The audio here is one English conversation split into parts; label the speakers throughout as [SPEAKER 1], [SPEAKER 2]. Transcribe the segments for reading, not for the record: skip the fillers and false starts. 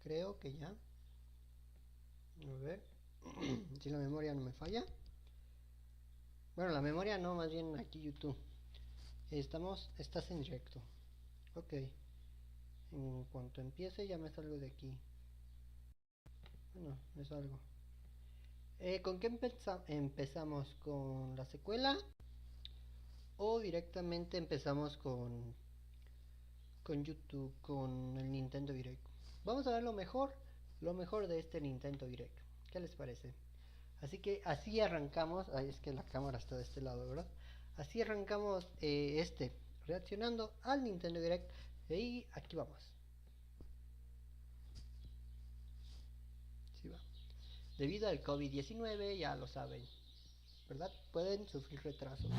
[SPEAKER 1] Creo que ya. A ver. Si la memoria no me falla. Bueno, la memoria no, más bien aquí YouTube. Estás en directo. Ok. En cuanto empiece ya me salgo de aquí. Bueno, me salgo. ¿Con qué empezamos? ¿Con la secuela? ¿O directamente empezamos con YouTube, con el Nintendo Direct? Vamos a ver lo mejor de este Nintendo Direct. ¿Qué les parece? Así que así arrancamos. Ay, es que la cámara está de este lado, ¿verdad? Así arrancamos reaccionando al Nintendo Direct. Y aquí vamos. Sí va. Debido al COVID-19, ya lo saben, ¿verdad? Pueden sufrir retrasos.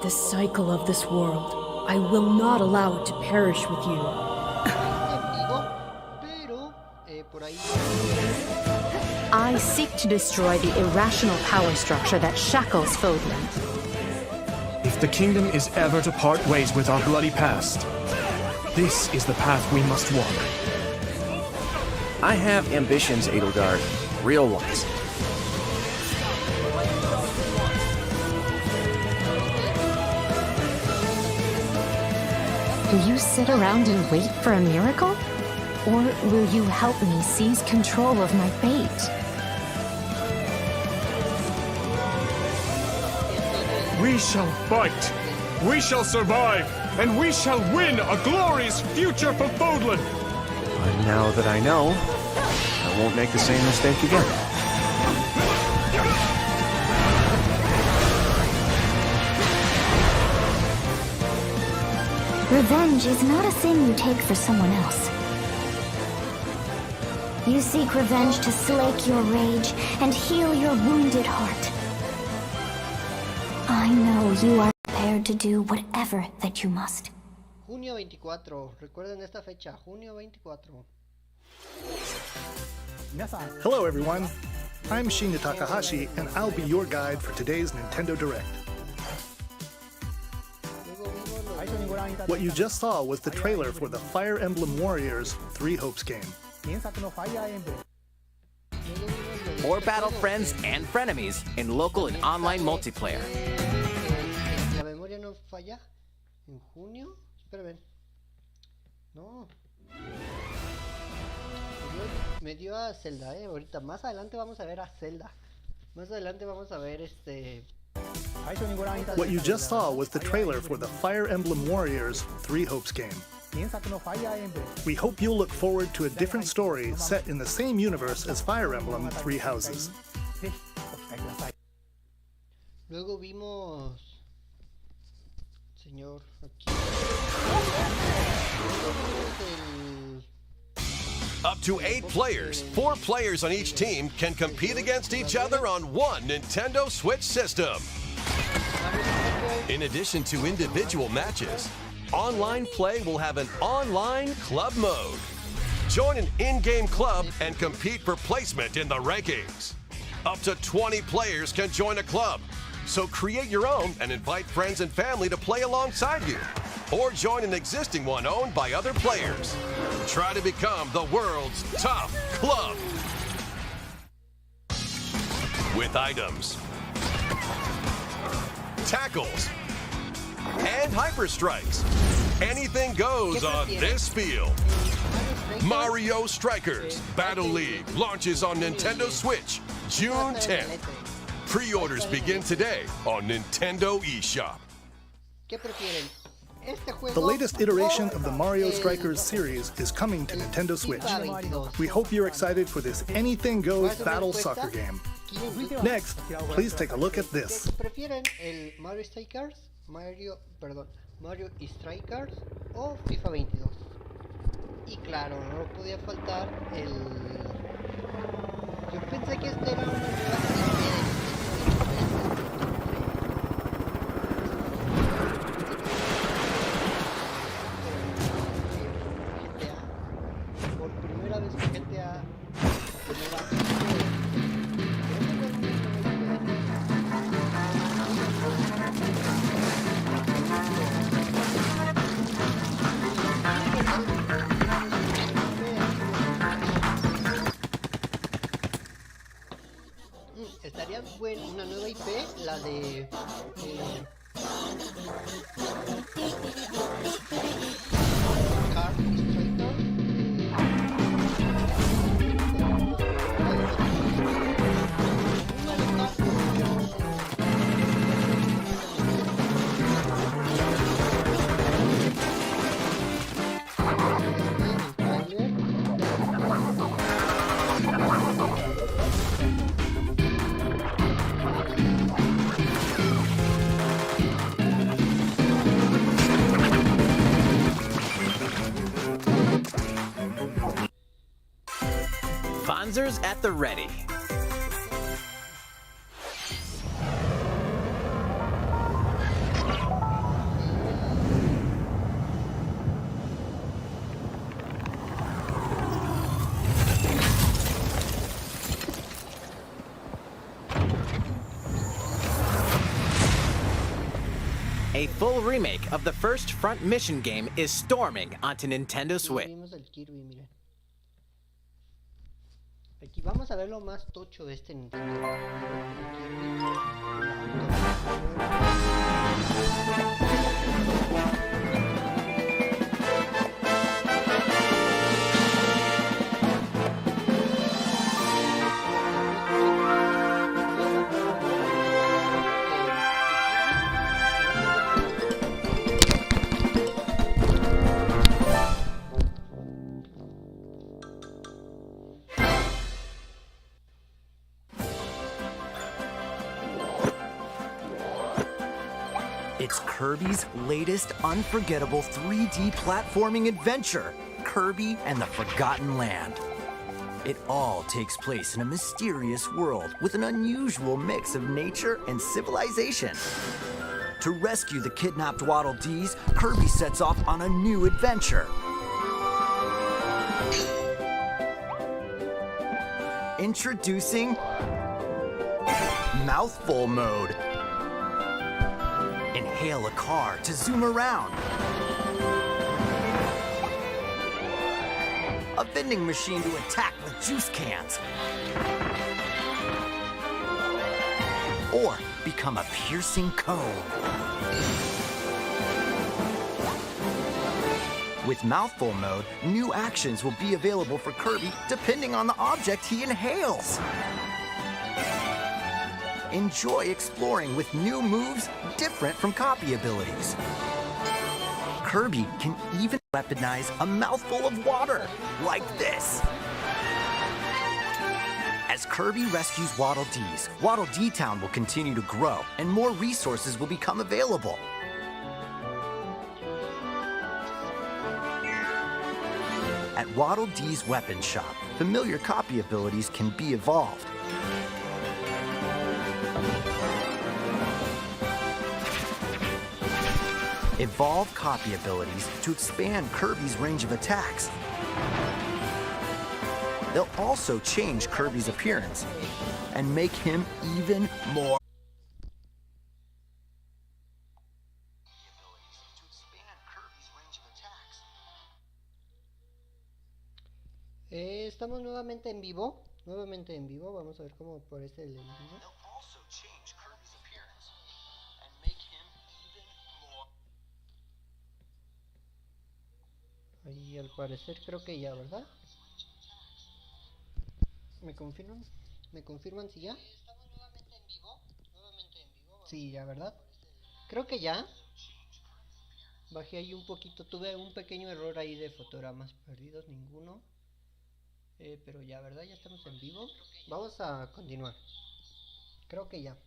[SPEAKER 2] The cycle of this world. I will not allow it to perish with you.
[SPEAKER 3] I seek to destroy the irrational power structure that shackles Fodlan.
[SPEAKER 4] If the kingdom is ever to part ways with our bloody past, this is the path we must walk.
[SPEAKER 5] I have ambitions, Edelgard. Real ones.
[SPEAKER 3] Will you sit around and wait for a miracle? Or will you help me seize control of my fate?
[SPEAKER 4] We shall fight, we shall survive, and we shall win a glorious future for Fodlan!
[SPEAKER 5] And now that I know, I won't make the same mistake again.
[SPEAKER 6] Revenge is not a thing you take for someone else. You seek revenge to slake your rage and heal your wounded heart. I know you are prepared to do whatever that you must.
[SPEAKER 1] Junio 24. Recuerden esta fecha, junio 24.
[SPEAKER 7] Hello everyone, I'm Shinya Takahashi and I'll be your guide for today's Nintendo Direct. What you just saw was the trailer for the Fire Emblem Warriors 3 Hopes game.
[SPEAKER 8] More battle friends and frenemies in local and online multiplayer.
[SPEAKER 1] La memoria no falla. En junio, esperen. No. Me dio a Zelda, ahorita más adelante vamos a ver a Zelda. Más adelante vamos a ver
[SPEAKER 7] What you just saw was the trailer for the Fire Emblem Warriors 3 Hopes game. We hope you'll look forward to a different story set in the same universe as Fire Emblem 3 Houses.
[SPEAKER 1] Luego vimos... Señor, aquí.
[SPEAKER 9] Up to 8 players, 4 players on each team can compete against each other on one Nintendo Switch system. In addition to individual matches, online play will have an online club mode. Join an in-game club and compete for placement in the rankings. Up to 20 players can join a club, so create your own and invite friends and family to play alongside you. Or join an existing one owned by other players. Try to become the world's top club. With items, tackles, and hyper strikes, anything goes on this field. Mario Strikers Battle League launches on Nintendo Switch June 10th. Pre-orders begin today on Nintendo eShop.
[SPEAKER 1] ¿Qué prefieren?
[SPEAKER 7] The latest iteration of the Mario Strikers series is coming to Nintendo Switch. We hope you're excited for this anything goes battle soccer game. Next, please take a look at this.
[SPEAKER 1] ¿Prefieren el Mario Strikers? Mario Strikers o FIFA 22. Y claro, no podía faltar el... Yo pensé que este era una nueva GTA. Por primera vez en GTA estaría buena una nueva IP, la de Car Striker.
[SPEAKER 8] Fonzers at the ready. A full remake of the first Front Mission game is storming onto Nintendo Switch.
[SPEAKER 1] Vimos el Kirby, miren. Aquí vamos a ver lo más tocho de este Nintendo.
[SPEAKER 10] It's Kirby's latest unforgettable 3D platforming adventure, Kirby and the Forgotten Land. It all takes place in a mysterious world with an unusual mix of nature and civilization. To rescue the kidnapped Waddle Dees, Kirby sets off on a new adventure. Introducing Mouthful Mode. Inhale a car to zoom around. A vending machine to attack with juice cans. Or become a piercing cone. With Mouthful Mode, new actions will be available for Kirby depending on the object he inhales. Enjoy exploring with new moves different from copy abilities. Kirby can even weaponize a mouthful of water, like this. As Kirby rescues Waddle Dees, Waddle Dee Town will continue to grow and more resources will become available. At Waddle Dee's Weapon Shop, familiar copy abilities can be evolved. Evolve copy abilities to expand Kirby's range of attacks. They'll also change Kirby's appearance and make him even more.
[SPEAKER 1] Estamos nuevamente en vivo. Vamos a ver cómo por este el en vivo. Ahí al parecer creo que ya, ¿verdad? ¿Me confirman? ¿Me confirman si ya? Estamos nuevamente en vivo. Sí, ya, ¿verdad? Creo que ya. Bajé ahí un poquito, tuve un pequeño error ahí de fotogramas perdidos, ninguno. Pero ya, ¿verdad? Ya estamos en vivo. Vamos a continuar. Creo que ya. ¿Me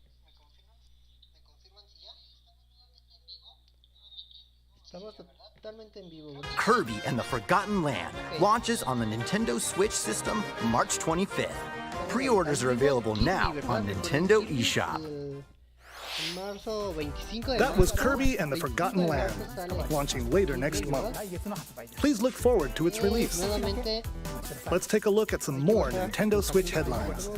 [SPEAKER 1] confirman si ya? Estamos nuevamente en vivo. Estamos totalmente en vivo, ¿verdad?
[SPEAKER 10] Kirby and the Forgotten Land launches on the Nintendo Switch system March 25th. Pre-orders are available now on Nintendo eShop.
[SPEAKER 7] That was Kirby and the Forgotten Land, launching later next month. Please look forward to its release. Let's take a look at some more Nintendo Switch headlines.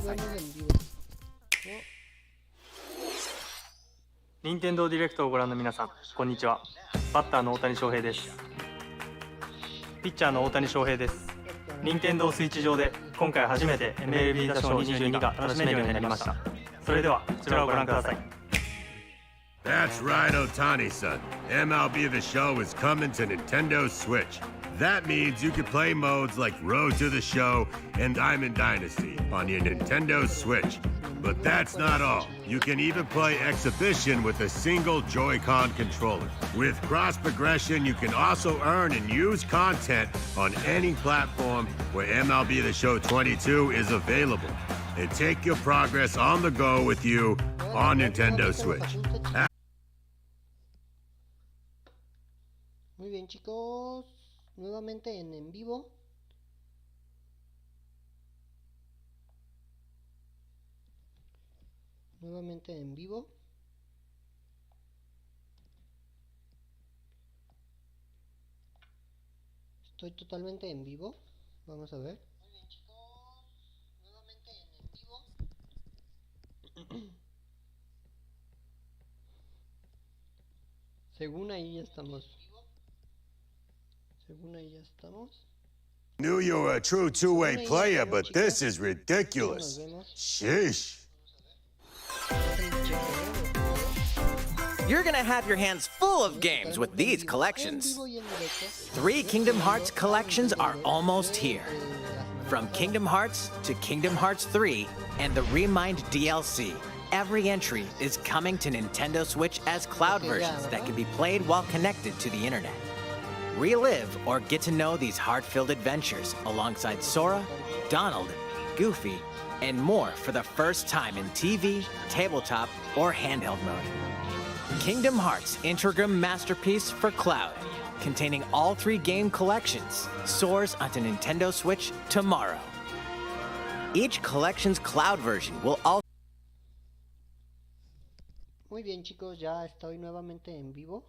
[SPEAKER 11] 任天堂ディレクトをご覧の皆さん、こんにちは。バッターの大谷翔平です。ピッチャーの大谷翔平です。任天堂スイッチ上で今回初めて MLB 打賞22が楽しめるようになりました。それではこちらをご覧ください。
[SPEAKER 12] That's right, Otani-san. MLB The Show is coming to Nintendo Switch. That means you can play modes like Road to the Show and Diamond Dynasty on your Nintendo Switch. But that's not all. You can even play Exhibition with a single Joy-Con controller. With cross-progression, you can also earn and use content on any platform where MLB The Show 22 is available. And take your progress on the go with you on Nintendo Switch.
[SPEAKER 1] Muy bien, chicos. Nuevamente en vivo. Nuevamente en vivo. Estoy totalmente en vivo. Vamos a ver. Muy bien, chicos. Nuevamente en vivo. Según ahí ya estamos. Según ahí ya estamos.
[SPEAKER 12] Knew you were a true two-way player, but this is ridiculous. Sheesh.
[SPEAKER 8] You're gonna have your hands full of games with these collections. 3 Kingdom Hearts collections are almost here. From Kingdom Hearts to Kingdom Hearts 3 and the Remind DLC, every entry is coming to Nintendo Switch as cloud versions that can be played while connected to the internet. Relive or get to know these heart-filled adventures alongside Sora, Donald, Goofy, and more for the first time in TV, tabletop, or handheld mode. Kingdom Hearts Integrum Masterpiece for Cloud, containing all 3 game collections, soars onto Nintendo Switch tomorrow. Each collection's cloud version will also...
[SPEAKER 1] Muy bien, chicos, ya estoy nuevamente en vivo.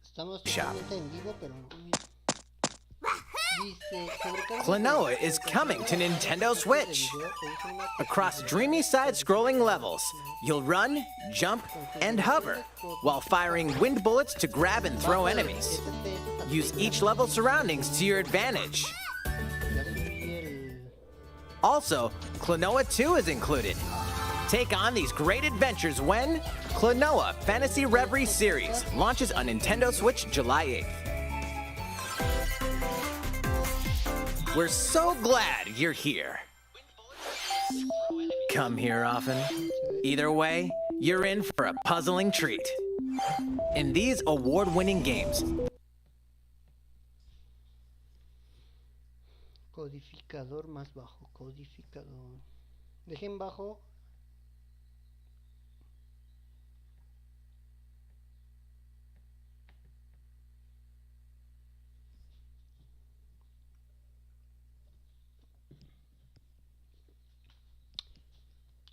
[SPEAKER 1] Estamos totalmente en vivo, pero
[SPEAKER 8] Klonoa is coming to Nintendo Switch. Across dreamy side-scrolling levels, you'll run, jump, and hover, while firing wind bullets to grab and throw enemies. Use each level's surroundings to your advantage. Also, Klonoa 2 is included. Take on these great adventures when Klonoa Fantasy Reverie Series launches on Nintendo Switch July 8th. We're so glad you're here. Come here often. Either way, you're in for a puzzling treat. In these award-winning games,
[SPEAKER 1] codificador más bajo, codificador. Dejen bajo.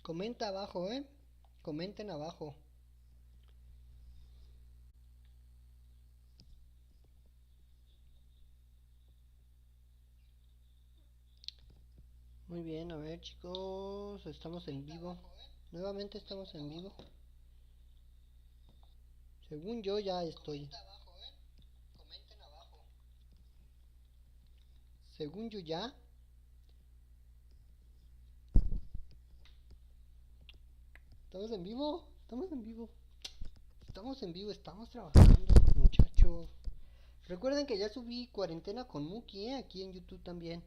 [SPEAKER 1] Comenta abajo, comenten abajo. Muy bien, a ver, chicos, estamos en vivo. Nuevamente estamos en vivo. Según yo ya estoy. Comenten abajo. Según yo ya. ¿Estamos en vivo? Estamos en vivo. Estamos en vivo, estamos trabajando, muchachos. Recuerden que ya subí cuarentena con Muki, aquí en YouTube también.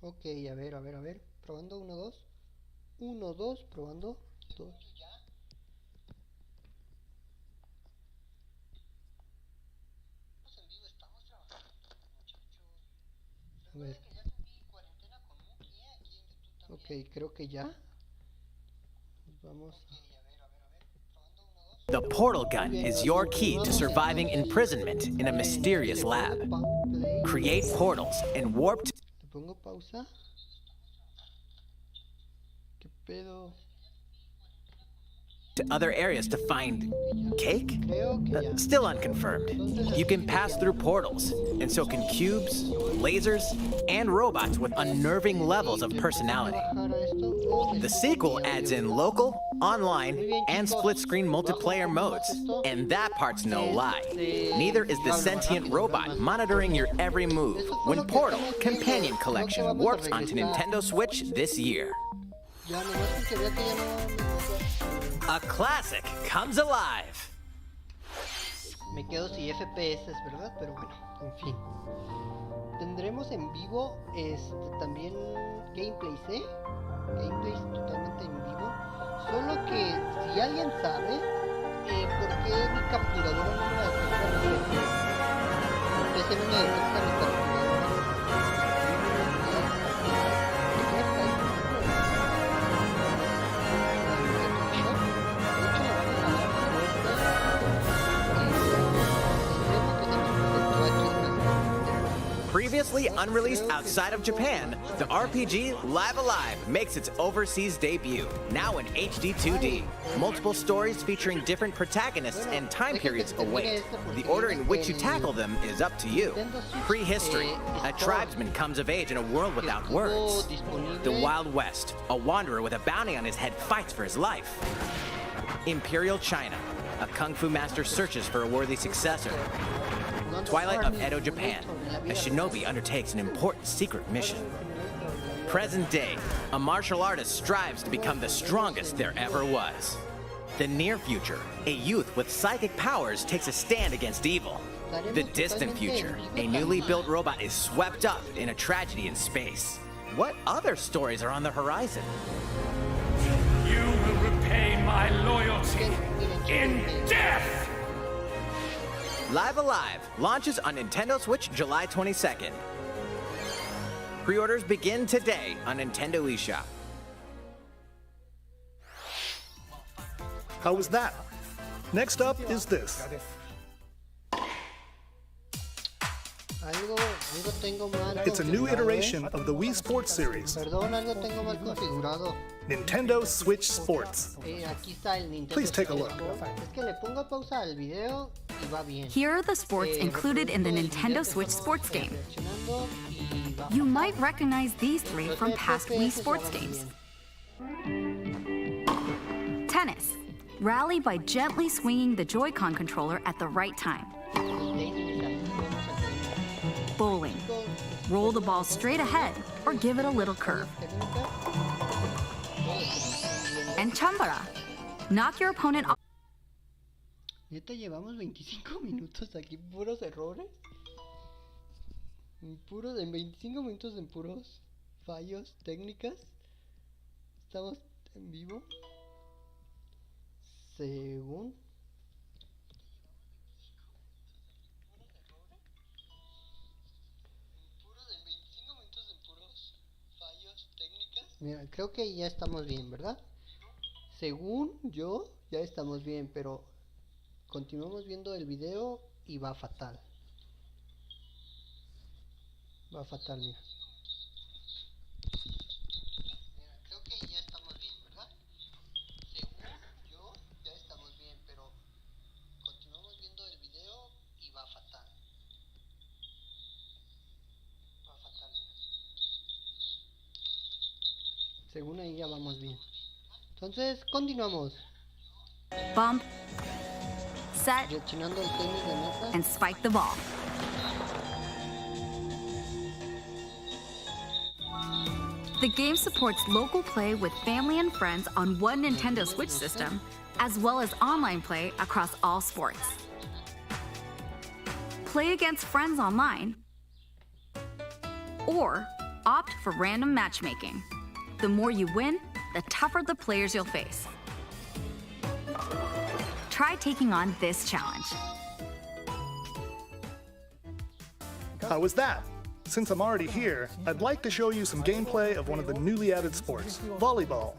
[SPEAKER 1] Ok, a ver. Probando 1, 2. 1, 2, probando. 2. A ver. Ok, creo que ya. Vamos.
[SPEAKER 8] The portal gun is your key to surviving imprisonment in a mysterious lab. Create portals and warp to...
[SPEAKER 1] ¿Le pongo pausa? ¿Qué pedo?
[SPEAKER 8] To other areas to find cake? Still unconfirmed. You can pass through portals, and so can cubes, lasers, and robots with unnerving levels of personality. The sequel adds in local, online, and split-screen multiplayer modes, and that part's no lie. Neither is the sentient robot monitoring your every move when Portal Companion Collection warps onto Nintendo Switch this year. A classic comes alive.
[SPEAKER 1] Me quedo sin FPS, ¿verdad? Pero bueno, en fin. Tendremos en vivo también gameplays, ¿eh? Gameplays totalmente en vivo. Solo que si alguien sabe por qué mi capturadora no me detecta mi PC no me detecta mi capturadora.
[SPEAKER 8] Previously unreleased outside of Japan, the RPG Live Alive makes its overseas debut, now in HD 2D. Multiple stories featuring different protagonists and time periods await. The order in which you tackle them is up to you. Prehistory, a tribesman comes of age in a world without words. The Wild West, a wanderer with a bounty on his head fights for his life. Imperial China, a kung fu master searches for a worthy successor. Twilight of Edo, Japan, a shinobi undertakes an important secret mission. Present day, a martial artist strives to become the strongest there ever was. The near future, a youth with psychic powers takes a stand against evil. The distant future, a newly built robot is swept up in a tragedy in space. What other stories are on the horizon?
[SPEAKER 13] You will repay my loyalty in death!
[SPEAKER 8] Live Alive launches on Nintendo Switch July 22nd. Pre-orders begin today on Nintendo eShop.
[SPEAKER 7] How was that? Next up is this.
[SPEAKER 1] Algo tengo mal
[SPEAKER 7] It's a new
[SPEAKER 1] configurado,
[SPEAKER 7] iteration of the Wii Sports series.
[SPEAKER 1] Perdón, algo tengo mal configurado.
[SPEAKER 7] Nintendo Switch Sports.
[SPEAKER 1] Aquí está el Nintendo
[SPEAKER 7] Please take a look.
[SPEAKER 1] Es que le pongo pausa al video y va bien.
[SPEAKER 14] Here are the sports included in the Nintendo Switch sports game. You might recognize these three from past Wii sports games. Tennis. Rally by gently swinging the Joy-Con controller at the right time. Bowling. Roll the ball straight ahead or give it a little curve. And Chambara. Knock your opponent off.
[SPEAKER 1] Neta, llevamos 25 minutos aquí, puros errores. En 25 minutos en puros fallos técnicas. Estamos en vivo. Según. Mira, creo que ya estamos bien, ¿verdad? Según yo, ya estamos bien, pero continuamos viendo el video y va fatal. Va fatal, mira. Mira, creo que ya estamos bien, ¿verdad? Según yo, ya estamos bien, pero continuamos viendo el video y va fatal. Va fatal, mira. Según ahí ya vamos bien. Entonces, continuamos.
[SPEAKER 14] Bump, set,
[SPEAKER 1] Reaccionando al tenis de mesa.
[SPEAKER 14] and spike the ball. The game supports local play with family and friends on one Nintendo Switch system, as well as online play across all sports. Play against friends online, or opt for random matchmaking. The more you win, the tougher the players you'll face. Try taking on this challenge.
[SPEAKER 7] How was that? Since I'm already here, I'd like to show you some gameplay of one of the newly added sports, volleyball.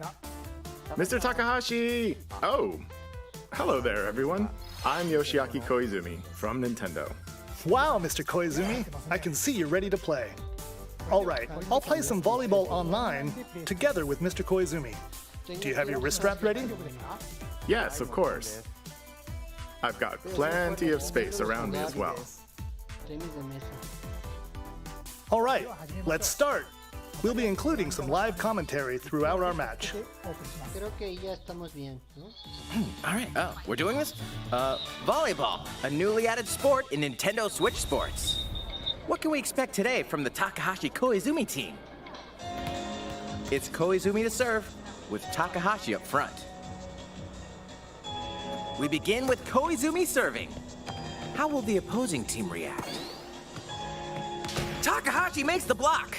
[SPEAKER 15] Mr. Takahashi! Oh, hello there, everyone. I'm Yoshiaki Koizumi from Nintendo.
[SPEAKER 7] Wow, Mr. Koizumi, I can see you're ready to play. All right, I'll play some volleyball online together with Mr. Koizumi. Do you have your wrist strap ready?
[SPEAKER 15] Yes, of course. I've got plenty of space around me as well.
[SPEAKER 7] All right, let's start. We'll be including some live commentary throughout our match.
[SPEAKER 8] All right, we're doing this? Volleyball, a newly added sport in Nintendo Switch Sports. What can we expect today from the Takahashi Koizumi team? It's Koizumi to serve, with Takahashi up front. We begin with Koizumi serving. How will the opposing team react? Takahashi makes the block.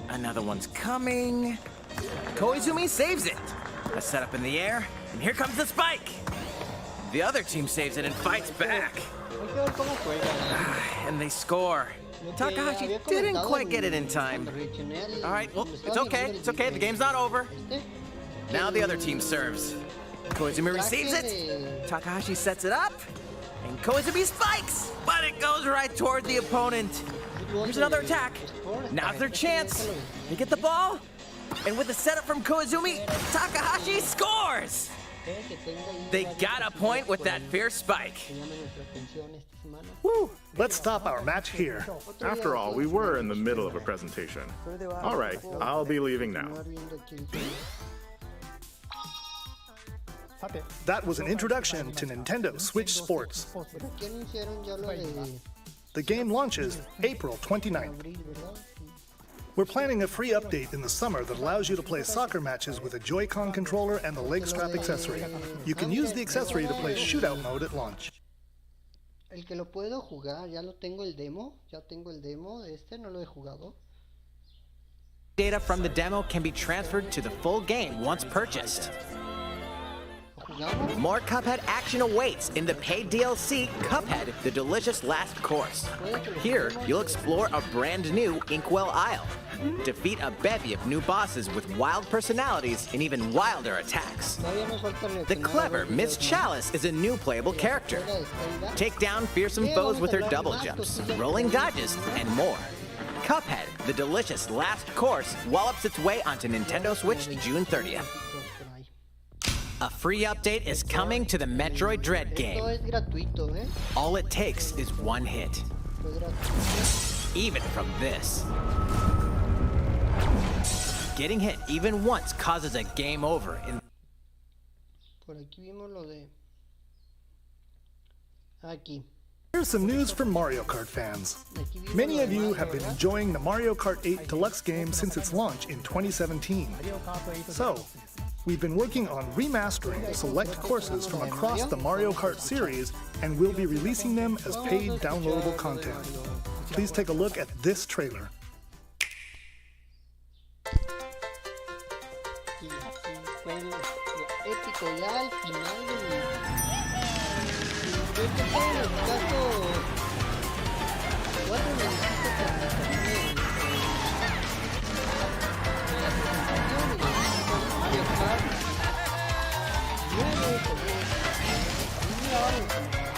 [SPEAKER 8] Another one's coming. Koizumi saves it. A setup in the air, and here comes the spike. The other team saves it and fights back. And they score. Takahashi didn't quite get it in time. All right, well, it's okay. It's okay. The game's not over. Now the other team serves. Koizumi receives it. Takahashi sets it up. And Koizumi spikes, but it goes right toward the opponent. Here's another attack. Now's their chance. They get the ball. And with the setup from Koizumi, Takahashi scores! They got a point with that fierce spike.
[SPEAKER 7] Woo! Let's stop our match here.
[SPEAKER 15] After all, we were in the middle of a presentation. All right, I'll be leaving now.
[SPEAKER 7] That was an introduction to Nintendo Switch Sports. The game launches April 29th. We're planning a free update in the summer that allows you to play soccer matches with a Joy-Con controller and the leg strap accessory. You can use the accessory to play shootout mode at launch.
[SPEAKER 1] El que lo puedo jugar, ya lo tengo el demo, de este no lo he jugado.
[SPEAKER 8] Data from the demo can be transferred to the full game once purchased. More Cuphead action awaits in the paid DLC, Cuphead, The Delicious Last Course. Here, you'll explore a brand new Inkwell Isle, defeat a bevy of new bosses with wild personalities and even wilder attacks. The clever Miss Chalice is a new playable character. Take down fearsome foes with her double jumps, rolling dodges, and more. Cuphead, The Delicious Last Course wallops its way onto Nintendo Switch June 30th. A free update is coming to the Metroid Dread game. All it takes is one hit. Even from this. Getting hit even once causes a game over in...
[SPEAKER 1] Por aquí vimos lo de... Aquí.
[SPEAKER 7] Here's some news for Mario Kart fans. Many of you have been enjoying the Mario Kart 8 Deluxe game since its launch in 2017. So, we've been working on remastering select courses from across the Mario Kart series, and we'll be releasing them as paid downloadable content. Please take a look at this trailer.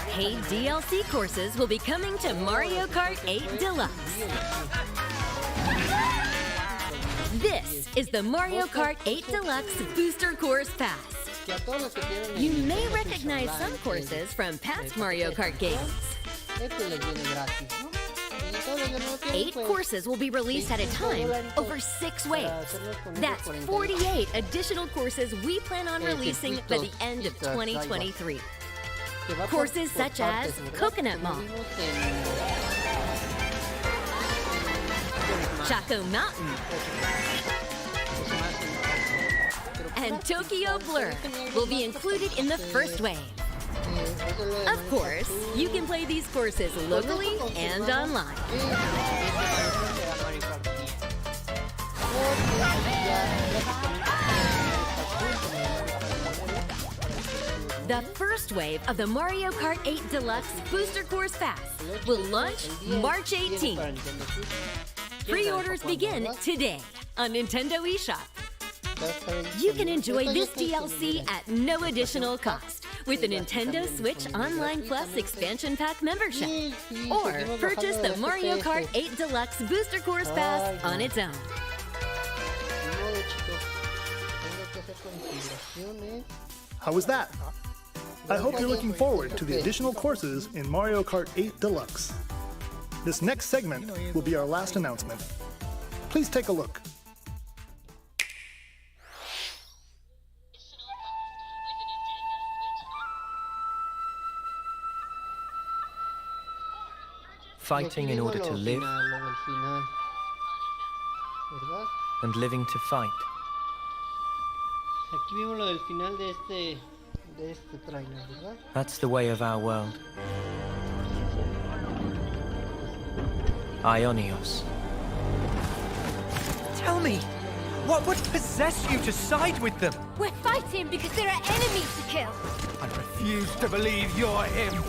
[SPEAKER 16] Paid DLC courses will be coming to Mario Kart 8 Deluxe. This is the Mario Kart 8 Deluxe Booster Course Pass. You may recognize some courses from past Mario Kart games. 8 courses will be released at a time over 6 waves. That's 48 additional courses we plan on releasing by the end of 2023. Courses such as Coconut Mall, Chaco Mountain, and Tokyo Blur will be included in the first wave. Of course, you can play these courses locally and online. The first wave of the Mario Kart 8 Deluxe Booster Course Pass will launch March 18th. Pre-orders begin today on Nintendo eShop. You can enjoy this DLC at no additional cost with a Nintendo Switch Online Plus Expansion Pack membership, or purchase the Mario Kart 8 Deluxe Booster Course Pass on its own.
[SPEAKER 7] How was that? I hope you're looking forward to the additional courses in Mario Kart 8 Deluxe. This next segment will be our last announcement. Please take a look.
[SPEAKER 5] Fighting in order to live, and living to fight.
[SPEAKER 1] Aquí vimos lo del final de este trailer, ¿verdad?
[SPEAKER 5] That's the way of our world. Ionios.
[SPEAKER 10] Tell me, what would possess you to side with them?
[SPEAKER 6] We're fighting because there are enemies to kill.
[SPEAKER 10] I refuse to believe you're him.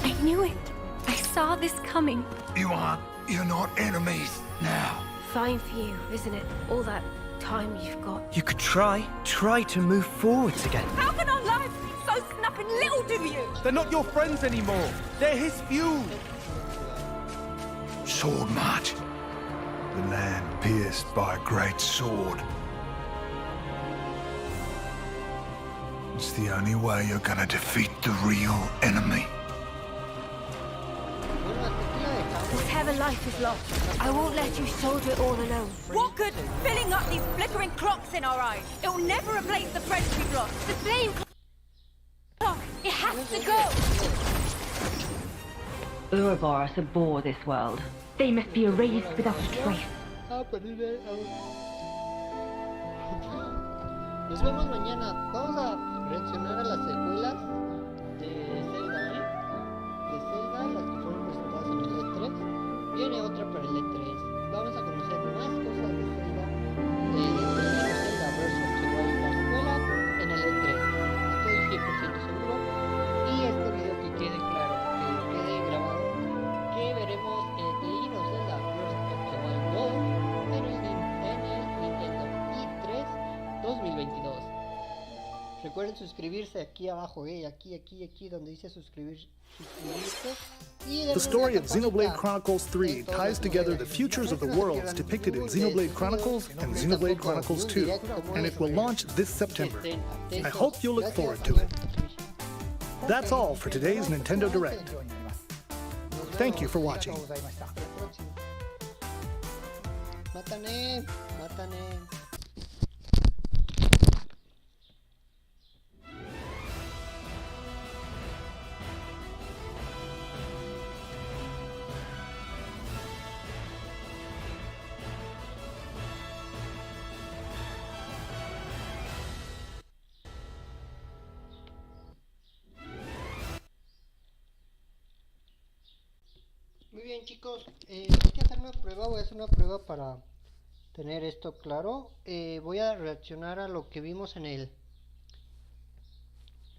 [SPEAKER 6] I knew it. I saw this coming.
[SPEAKER 17] You're not enemies now.
[SPEAKER 6] Fine for you, isn't it? All that time you've got.
[SPEAKER 10] You could try to move forwards again.
[SPEAKER 6] How can our lives be so snapping little to you?
[SPEAKER 10] They're not your friends anymore. They're his fuel.
[SPEAKER 17] Sword march. The land pierced by a great sword. It's the only way you're gonna defeat the real enemy.
[SPEAKER 6] Whatever life is lost, I won't let you soldier it all alone.
[SPEAKER 18] What good filling up these flickering clocks in our eyes? It'll never replace the friends we've lost.
[SPEAKER 6] The flame clock, it has to go!
[SPEAKER 19] Ouroboros abhor this world. They must be erased without a trace.
[SPEAKER 1] Nos vemos mañana. Vamos a reaccionar a las secuelas de Zelda, de Zelda, las que fueron presentadas en el E3. Viene otra para el E3. Vamos a conocer más cosas de Zelda, de Zelda Breath of the Wild, la secuela, en el E3. Estoy 100% seguro. Y este video que quede claro, que quede grabado, que veremos The Legend of Zelda Breath of the Wild 2 en el Nintendo E3 2022. Recuerden suscribirse aquí abajo, aquí donde dice suscribirse.
[SPEAKER 7] The story of Xenoblade Chronicles 3 ties together the futures of the worlds depicted in Xenoblade Chronicles and Xenoblade Chronicles 2, and it will launch this September. I hope you'll look forward to it. That's all for today's Nintendo Direct. Thank you for watching.
[SPEAKER 1] Mátane. Muy bien, chicos, hay que hacer una prueba. Voy a hacer una prueba para tener esto claro. Voy a reaccionar a lo que vimos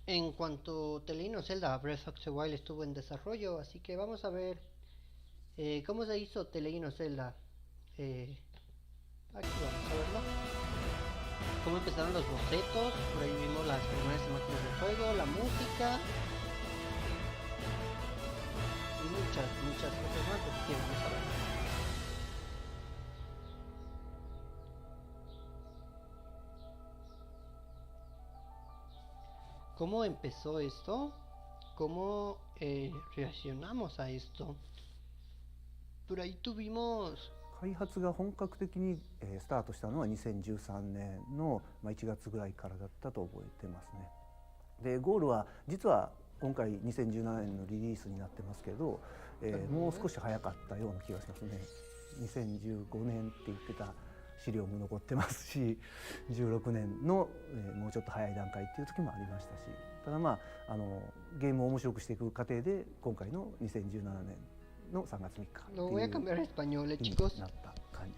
[SPEAKER 1] en cuanto The Legend of Zelda Breath of the Wild estuvo en desarrollo. Así que vamos a ver cómo se hizo The Legend of Zelda. Aquí vamos a verlo. Cómo empezaron los bocetos. Por ahí vimos las primeras imágenes del juego, la música y muchas cosas más. Así que vamos a ver. ¿Cómo empezó esto? ¿Cómo reaccionamos a esto? Por ahí tuvimos...
[SPEAKER 20] 開発が本格的にスタートしたのは2013年の1月ぐらいからだったと覚えてますね。でゴールは実は今回2017年のリリースになってますけど、もう少し早かったような気がしますね。2015年って言ってた資料も残ってますし、16年のもうちょっと早い段階っていう時もありましたし、ただまあゲームを面白くしていく過程で今回の2017年の3月3日
[SPEAKER 1] Lo voy a cambiar a español, chicos.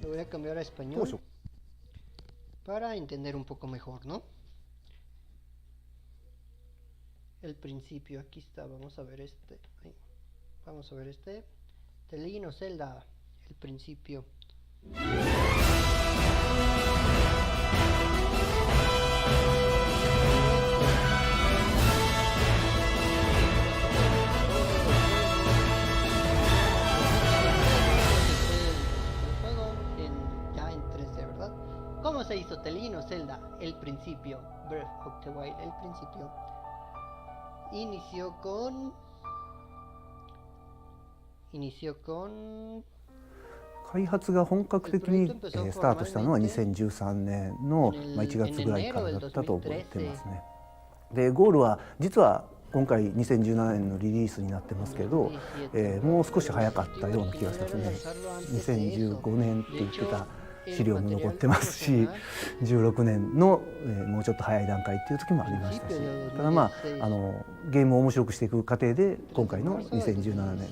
[SPEAKER 1] Lo voy a cambiar a español para entender un poco mejor, ¿no? el principio. Aquí está, vamos a ver este. Ahí. Vamos a ver este. The Legend of Zelda, el principio. Ya en 3D, ¿verdad? ¿Cómo se hizo The Legend of Zelda? El principio. Breath of the Wild, el principio. Inició con
[SPEAKER 20] 開発が本格的にスタートしたのは2013年の1月ぐらいからだったと覚えてますね。でゴールは実は今回2017年のリリースになってますけど、もう少し早かったような気がしますね。2015年って言ってた資料も残ってますし、16年のもうちょっと早い段階っていう時もありましたし、ただゲームを面白くしていく過程で今回の2017年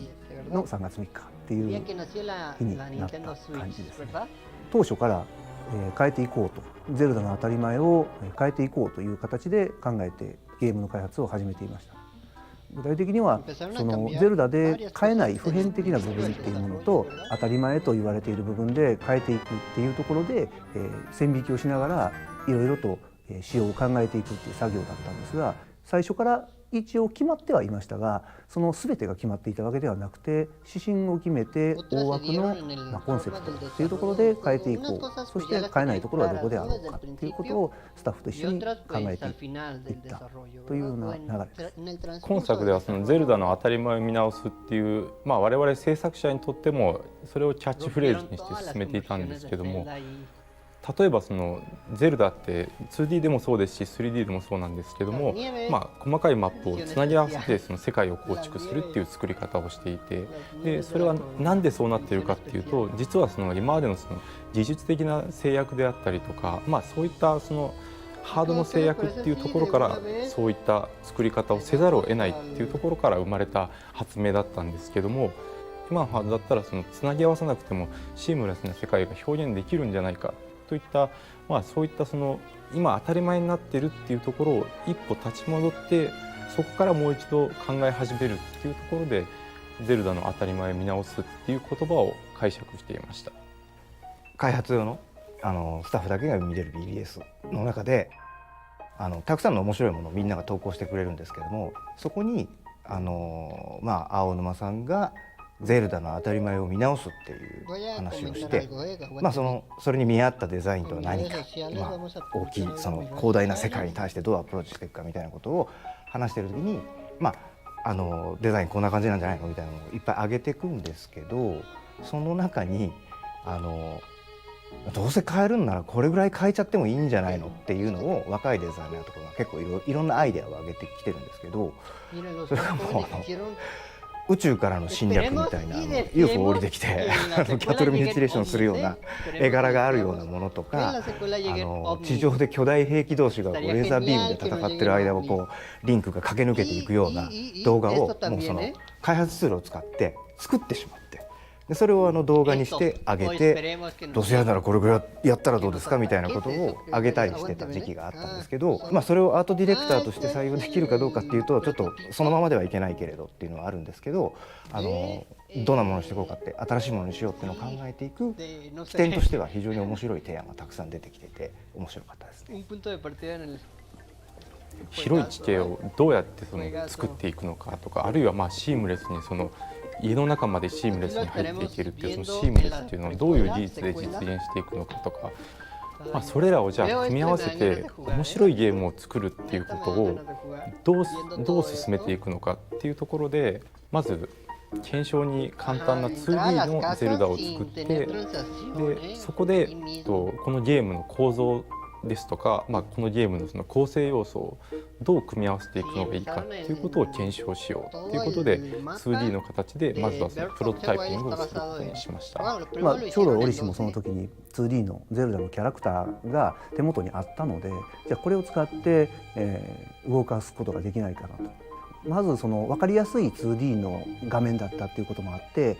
[SPEAKER 20] の3月3日っていう日になった感じですね。当初から変えていこうと、ゼルダの当たり前を変えていこうという形で考えてゲームの開発を始めていました。具体的にはそのゼルダで変えない普遍的な部分っていうものと当たり前と言われている部分で変えていくっていうところで線引きをしながらいろいろと仕様を考えていくっていう作業だったんですが、最初から一応決まってはいましたが、その全てが決まっていたわけではなくて、指針を決めて大枠のコンセプトっていうところで変えていこう、そして変えないところはどこであろうかっていうことをスタッフと一緒に考えていったというような流れです。
[SPEAKER 21] 今作ではそのゼルダの当たり前を見直すっていう、我々制作者にとってもそれをキャッチフレーズにして進めていたんですけども、例えばそのゼルダって 2D でもそうですし 3D でもそうなんですけども、細かいマップをつなぎ合わせてその世界を構築するっていう作り方をしていて、でそれはなんでそうなっているかっていうと、実はその今までのその技術的な制約であったりとか、そういったそのハードの制約っていうところからそういった作り方をせざるを得ないっていうところから生まれた発明だったんですけども、今のハードだったらそのつなぎ合わさなくてもシームレスな世界が表現できるんじゃないかといった、そういったその今当たり前になっているっていうところを一歩立ち戻ってそこからもう一度考え始めるっていうところでゼルダの当たり前を見直すっていう言葉を解釈していました。
[SPEAKER 22] 開発用のスタッフだけが見れる BBS の中でたくさんの面白いものをみんなが投稿してくれるんですけども、そこに青沼さんがゼルダの当たり前を見直すっていう話をして、それに見合ったデザインとは何か、大きいその広大な世界に対してどうアプローチしていくかみたいなことを話している時に、デザインこんな感じなんじゃないのみたいなのをいっぱい上げていくんですけど、その中にどうせ変えるんならこれぐらい変えちゃってもいいんじゃないのっていうのを若いデザイナーとかが結構いろんなアイデアを上げてきてるんですけど、それがもう宇宙からの侵略みたいなUFO 降りてきてキャトルミューティレーションするような絵柄があるようなものとか、地上で巨大兵器同士がレーザービームで戦ってる間をリンクが駆け抜けていくような動画をもうその開発ツールを使って作ってしまって、でそれを動画にして上げて、どうせやるならこれぐらいやったらどうですかみたいなことを上げたりしてた時期があったんですけど、それをアートディレクターとして採用できるかどうかっていうとちょっとそのままではいけないけれどっていうのはあるんですけど、どんなものにしていこうかって、新しいものにしようっていうのを考えていく起点としては非常に面白い提案がたくさん出てきてて面白かったですね。
[SPEAKER 21] 広い地形をどうやって作っていくのかとか、あるいはシームレスに家の中までシームレスに入っていけるっていうそのシームレスっていうのをどういう技術で実現していくのかとか、それらをじゃあ組み合わせて面白いゲームを作るっていうことをどう進めていくのかっていうところで、まず検証に簡単な 2D のゼルダを作って、でそこでこのゲームの構造ですとか、このゲームのその構成要素をどう組み合わせていくのがいいかっていうことを検証しようということで 2D の形でまずはそのプロトタイピングをすることにしました。
[SPEAKER 20] ちょうど折しもその時に 2D のゼルダのキャラクターが手元にあったので、じゃあこれを使って、動かすことができないかなと。まずその分かりやすい 2D の画面だったっていうこともあって、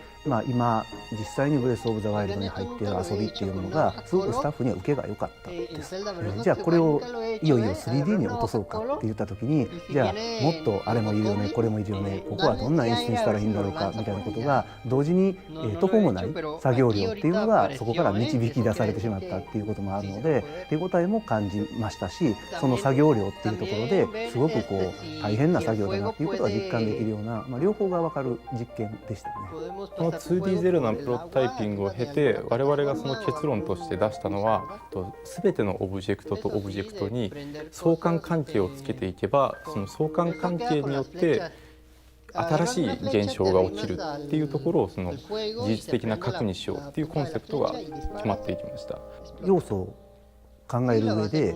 [SPEAKER 20] 今実際にブレス・オブ・ザ・ワイルドに入っている遊びっていうものがすごくスタッフには受けが良かったです。じゃあこれをいよいよ 3D に落とそうかって言った時に、じゃあもっとあれもいるよねこれもいるよね、ここはどんな演出にしたらいいんだろうかみたいなことが同時に途方もない作業量っていうのがそこから導き出されてしまったっていうこともあるので、手応えも感じましたし、その作業量っていうところですごくこう大変な作業だなっていうことが実感できるような、両方が分かる実験でしたね。
[SPEAKER 21] この 2D ゼルダのプロトタイピングを経て我々がその結論として出したのは、全てのオブジェクトとオブジェクトに相関関係をつけていけば、その相関関係によって新しい現象が起きるっていうところをその事実的な核にしようっていうコンセプトが決まっていきました。
[SPEAKER 20] 要素を考える上で、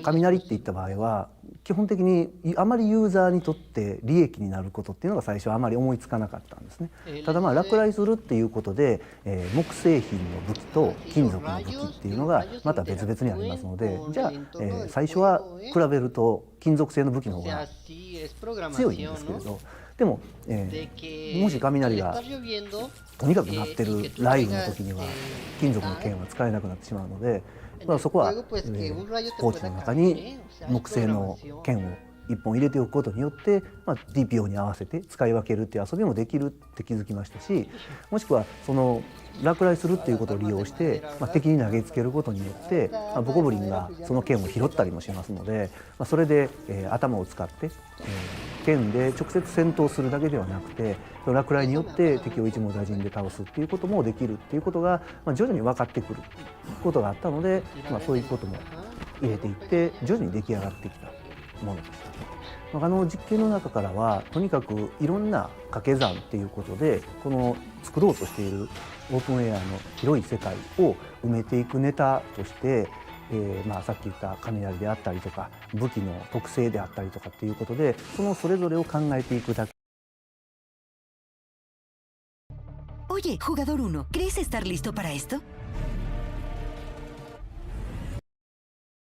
[SPEAKER 20] 雷っていった場合は基本的にあまりユーザーにとって利益になることっていうのが最初はあまり思いつかなかったんですね。ただ落雷するっていうことで、木製品の武器と金属の武器っていうのがまた別々にありますので、じゃあ、最初は比べると金属製の武器の方が強いんですけれど、でも、もし雷がとにかく鳴ってる雷雨の時には金属の剣は使えなくなってしまうので、そこは、ポーチの中に木製の剣を1本入れておくことによって、DPO に合わせて使い分けるっていう遊びもできるって気づきましたし、もしくはその落雷するっていうことを利用して、敵に投げつけることによって、ボコブリンがその剣を拾ったりもしますので、それで、頭を使って、剣で直接戦闘するだけではなくて、落雷によって敵を一網打尽で倒すっていうこともできるっていうことが、徐々に分かってくることがあったので、そういうことも入れていって徐々に出来上がってきたものでした。実験の中からはとにかくいろんな掛け算っていうことで、この作ろうとしているオープンエアの広い世界を埋めていくネタとして、さっき言った雷であったりとか武器の特性であったりとかっていうことで、それぞれを考えていくだけ。
[SPEAKER 2] Oye, jugador 1, ¿crees estar listo para esto?